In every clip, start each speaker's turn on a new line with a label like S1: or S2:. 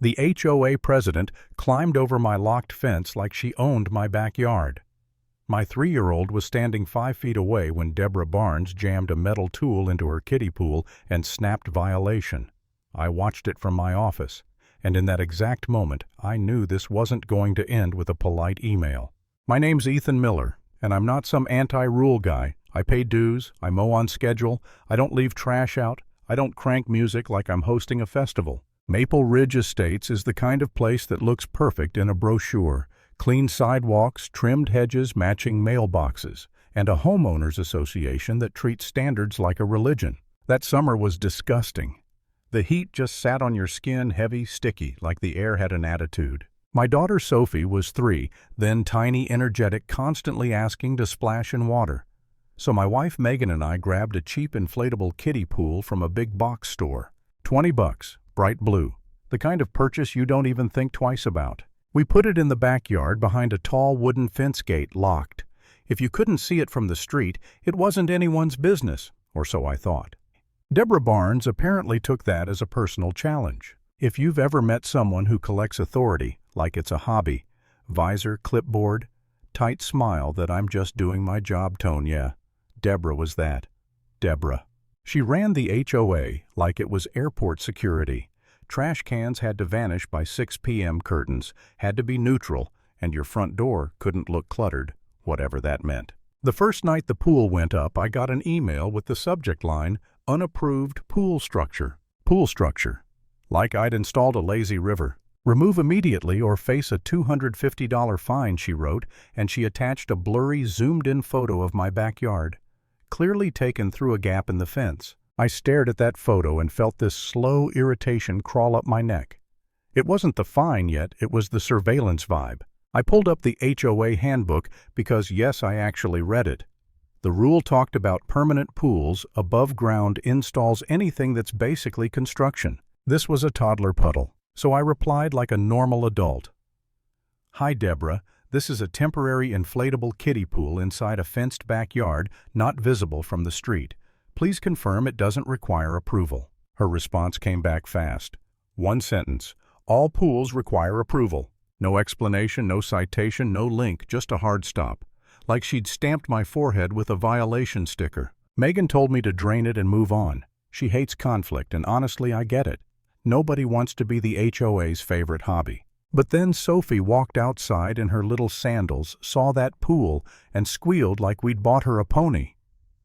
S1: The HOA president climbed over my locked fence like she owned my backyard. My 3-year-old was standing 5 feet away when Deborah Barnes jammed a metal tool into her kiddie pool and snapped violation. I watched it from my office, and in that exact moment, I knew this wasn't going to end with a polite email. My name's Ethan Miller, and I'm not some anti-rule guy. I pay dues, I mow on schedule, I don't leave trash out, I don't crank music like I'm hosting a festival. Maple Ridge Estates is the kind of place that looks perfect in a brochure. Clean sidewalks, trimmed hedges matching mailboxes, and a homeowners association that treats standards like a religion. That summer was disgusting. The heat just sat on your skin heavy, sticky, like the air had an attitude. My daughter Sophie was 3, then tiny, energetic, constantly asking to splash in water. So my wife Megan and I grabbed a cheap inflatable kiddie pool from a big box store. $20, bright blue. The kind of purchase you don't even think twice about. We put it in the backyard behind a tall wooden fence gate, locked. If you couldn't see it from the street, it wasn't anyone's business, or so I thought. Deborah Barnes apparently took that as a personal challenge. If you've ever met someone who collects authority, like it's a hobby, visor, clipboard, tight smile that I'm just doing my job tone, yeah, Deborah was that. Deborah. She ran the HOA like it was airport security. Trash cans had to vanish by 6 p.m. curtains, had to be neutral, and your front door couldn't look cluttered, whatever that meant. The first night the pool went up, I got an email with the subject line, "Unapproved pool structure." Pool structure. Like I'd installed a lazy river. "Remove immediately or face a $250 fine," she wrote, and she attached a blurry, zoomed-in photo of my backyard, clearly taken through a gap in the fence. I stared at that photo and felt this slow irritation crawl up my neck. It wasn't the fine yet, it was the surveillance vibe. I pulled up the HOA handbook because, yes, I actually read it. The rule talked about permanent pools, above-ground installs, anything that's basically construction. This was a toddler puddle, so I replied like a normal adult. "Hi, Deborah. This is a temporary inflatable kiddie pool inside a fenced backyard, not visible from the street. Please confirm it doesn't require approval." Her response came back fast. One sentence. "All pools require approval." No explanation, no citation, no link, just a hard stop. Like she'd stamped my forehead with a violation sticker. Megan told me to drain it and move on. She hates conflict, and honestly, I get it. Nobody wants to be the HOA's favorite hobby. But then Sophie walked outside in her little sandals, saw that pool, and squealed like we'd bought her a pony.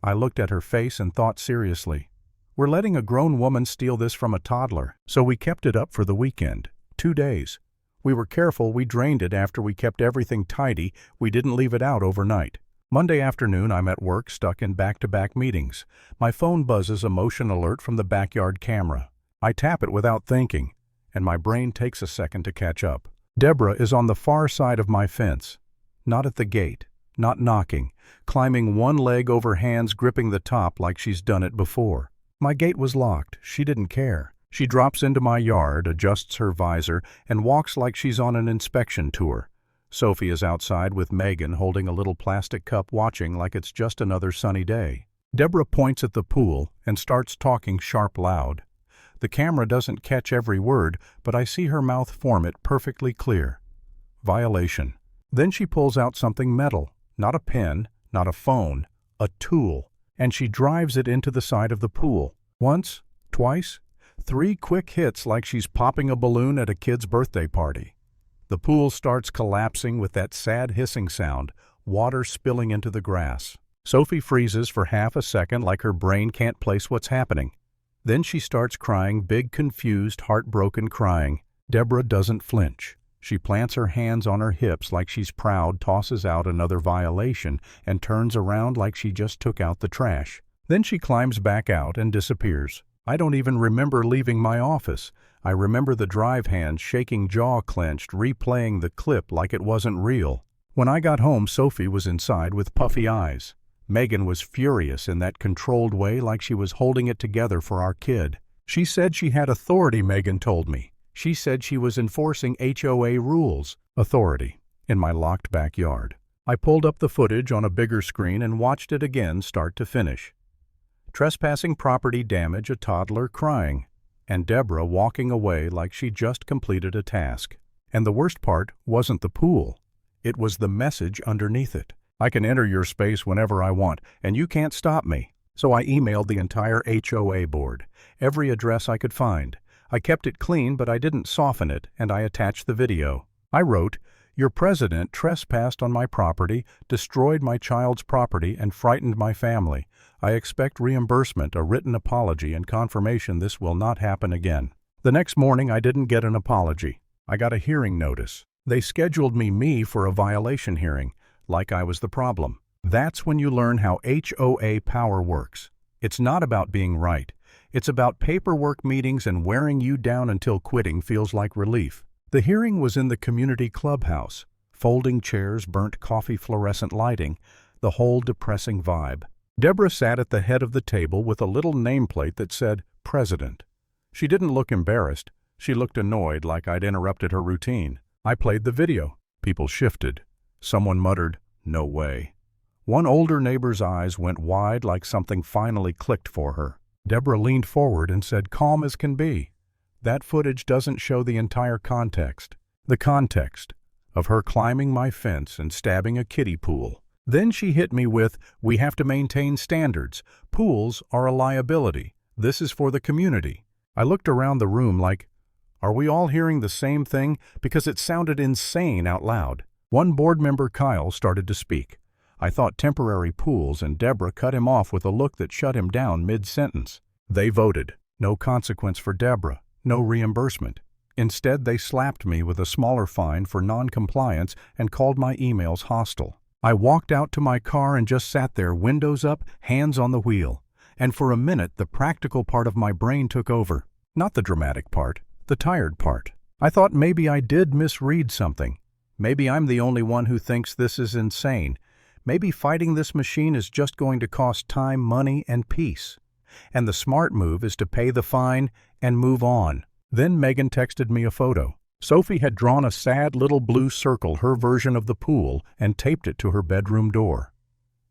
S1: I looked at her face and thought seriously, we're letting a grown woman steal this from a toddler. So we kept it up for the weekend. 2 days. We were careful, we drained it after we kept everything tidy, we didn't leave it out overnight. Monday afternoon, I'm at work, stuck in back-to-back meetings. My phone buzzes a motion alert from the backyard camera. I tap it without thinking, and my brain takes a second to catch up. Deborah is on the far side of my fence. Not at the gate, not knocking, climbing one leg over hands, gripping the top like she's done it before. My gate was locked. She didn't care. She drops into my yard, adjusts her visor, and walks like she's on an inspection tour. Sophie is outside with Megan holding a little plastic cup, watching like it's just another sunny day. Deborah points at the pool and starts talking sharp loud. The camera doesn't catch every word, but I see her mouth form it perfectly clear. Violation. Then she pulls out something metal, not a pen, not a phone, a tool, and she drives it into the side of the pool. Once, twice, 3 quick hits like she's popping a balloon at a kid's birthday party. The pool starts collapsing with that sad hissing sound, water spilling into the grass. Sophie freezes for half a second like her brain can't place what's happening. Then she starts crying, big, confused, heartbroken crying. Deborah doesn't flinch. She plants her hands on her hips like she's proud, tosses out another violation, and turns around like she just took out the trash. Then she climbs back out and disappears. I don't even remember leaving my office. I remember the drive hand shaking, jaw clenched, replaying the clip like it wasn't real. When I got home, Sophie was inside with puffy eyes. Megan was furious in that controlled way like she was holding it together for our kid. She said she had authority, Megan told me. She said she was enforcing HOA rules. Authority. In my locked backyard. I pulled up the footage on a bigger screen and watched it again start to finish. Trespassing, property damage, a toddler crying. and Deborah walking away like she just completed a task. And the worst part wasn't the pool. It was the message underneath it. I can enter your space whenever I want, and you can't stop me. So I emailed the entire HOA board, every address I could find. I kept it clean, but I didn't soften it, and I attached the video. I wrote, "Your president trespassed on my property, destroyed my child's property, and frightened my family. I expect reimbursement, a written apology, and confirmation this will not happen again." The next morning, I didn't get an apology. I got a hearing notice. They scheduled me for a violation hearing, like I was the problem. That's when you learn how HOA power works. It's not about being right. It's about paperwork meetings and wearing you down until quitting feels like relief. The hearing was in the community clubhouse. Folding chairs, burnt coffee, fluorescent lighting, the whole depressing vibe. Deborah sat at the head of the table with a little nameplate that said, "President." She didn't look embarrassed. She looked annoyed, like I'd interrupted her routine. I played the video. People shifted. Someone muttered, "No way." One older neighbor's eyes went wide like something finally clicked for her. Deborah leaned forward and said, calm as can be, "That footage doesn't show the entire context." The context of her climbing my fence and stabbing a kiddie pool. Then she hit me with, "We have to maintain standards. Pools are a liability. This is for the community." I looked around the room like, are we all hearing the same thing? Because it sounded insane out loud. One board member, Kyle, started to speak. I thought temporary pools, and Deborah cut him off with a look that shut him down mid-sentence. They voted. No consequence for Deborah. No reimbursement. Instead, they slapped me with a smaller fine for non-compliance and called my emails hostile. I walked out to my car and just sat there, windows up, hands on the wheel. And for a minute, the practical part of my brain took over. Not the dramatic part, the tired part. I thought maybe I did misread something. Maybe I'm the only one who thinks this is insane. Maybe fighting this machine is just going to cost time, money, and peace. And the smart move is to pay the fine and move on. Then Megan texted me a photo. Sophie had drawn a sad little blue circle, her version of the pool, and taped it to her bedroom door.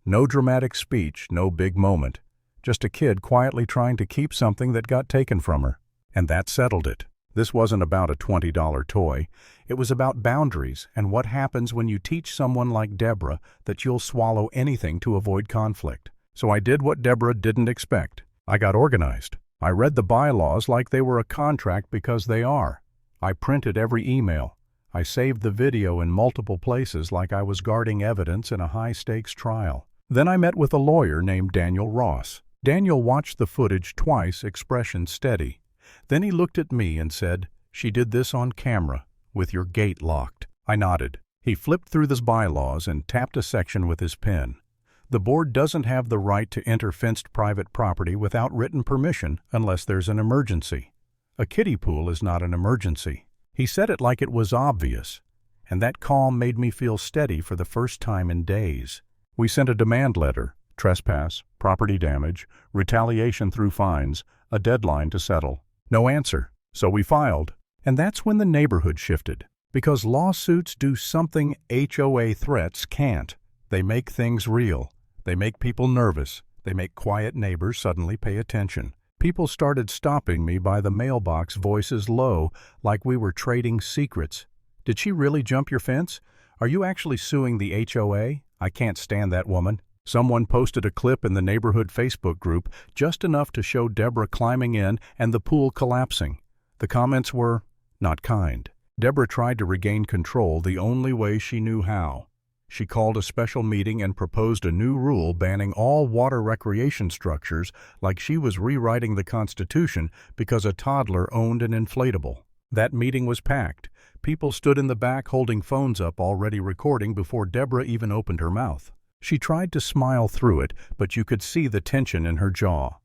S1: No dramatic speech, no big moment. Just a kid quietly trying to keep something that got taken from her. And that settled it. This wasn't about a $20 toy. It was about boundaries and what happens when you teach someone like Deborah that you'll swallow anything to avoid conflict. So I did what Deborah didn't expect. I got organized. I read the bylaws like they were a contract, because they are. I printed every email. I saved the video in multiple places like I was guarding evidence in a high-stakes trial. Then I met with a lawyer named Daniel Ross. Daniel watched the footage twice, expression steady. Then he looked at me and said, "She did this on camera, with your gate locked." I nodded. He flipped through the bylaws and tapped a section with his pen. The board doesn't have the right to enter fenced private property without written permission unless there's an emergency. A kiddie pool is not an emergency. He said it like it was obvious, and that calm made me feel steady for the first time in days. We sent a demand letter, trespass, property damage, retaliation through fines, a deadline to settle. No answer, so we filed. And that's when the neighborhood shifted. Because lawsuits do something HOA threats can't. They make things real. They make people nervous. They make quiet neighbors suddenly pay attention. People started stopping me by the mailbox, voices low, like we were trading secrets. "Did she really jump your fence? Are you actually suing the HOA? I can't stand that woman." Someone posted a clip in the neighborhood Facebook group, just enough to show Deborah climbing in and the pool collapsing. The comments were not kind. Deborah tried to regain control the only way she knew how. She called a special meeting and proposed a new rule banning all water recreation structures, like she was rewriting the Constitution because a toddler owned an inflatable. That meeting was packed. People stood in the back holding phones up, already recording before Deborah even opened her mouth. She tried to smile through it, but you could see the tension in her jaw.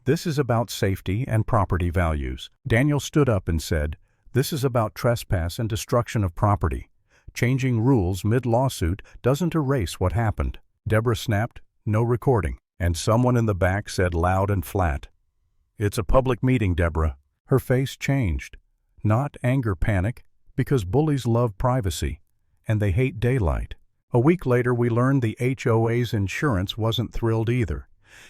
S1: "This is about safety and property values." Daniel stood up and said, "This is about trespass and destruction of property. Changing rules mid-lawsuit doesn't erase what happened." Deborah snapped, "No recording." And someone in the back said loud and flat, "It's a public meeting, Deborah." Her face changed. Not anger, panic, because bullies love privacy, and they hate daylight. A week later, we learned the HOA's insurance wasn't thrilled either.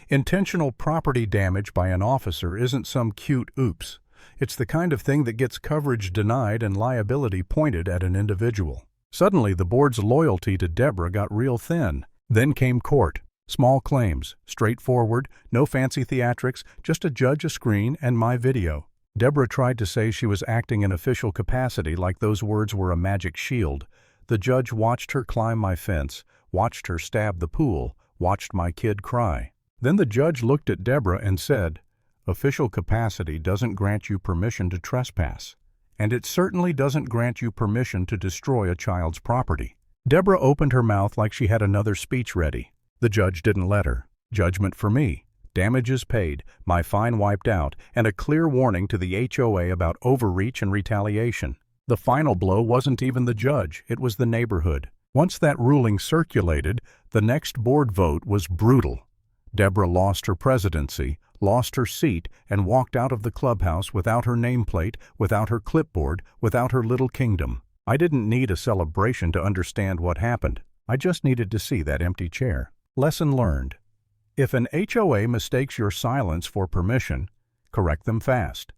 S1: Intentional property damage by an officer isn't some cute oops. It's the kind of thing that gets coverage denied and liability pointed at an individual. Suddenly, the board's loyalty to Deborah got real thin. Then came court. Small claims, straightforward, no fancy theatrics, just a judge, a screen, and my video. Deborah tried to say she was acting in official capacity like those words were a magic shield. The judge watched her climb my fence, watched her stab the pool, watched my kid cry. Then the judge looked at Deborah and said, "Official capacity doesn't grant you permission to trespass, and it certainly doesn't grant you permission to destroy a child's property." Deborah opened her mouth like she had another speech ready. The judge didn't let her. Judgment for me. Damages paid, my fine wiped out, and a clear warning to the HOA about overreach and retaliation. The final blow wasn't even the judge, it was the neighborhood. Once that ruling circulated, the next board vote was brutal. Deborah lost her presidency, lost her seat, and walked out of the clubhouse without her nameplate, without her clipboard, without her little kingdom. I didn't need a celebration to understand what happened. I just needed to see that empty chair. Lesson learned. If an HOA mistakes your silence for permission, correct them fast.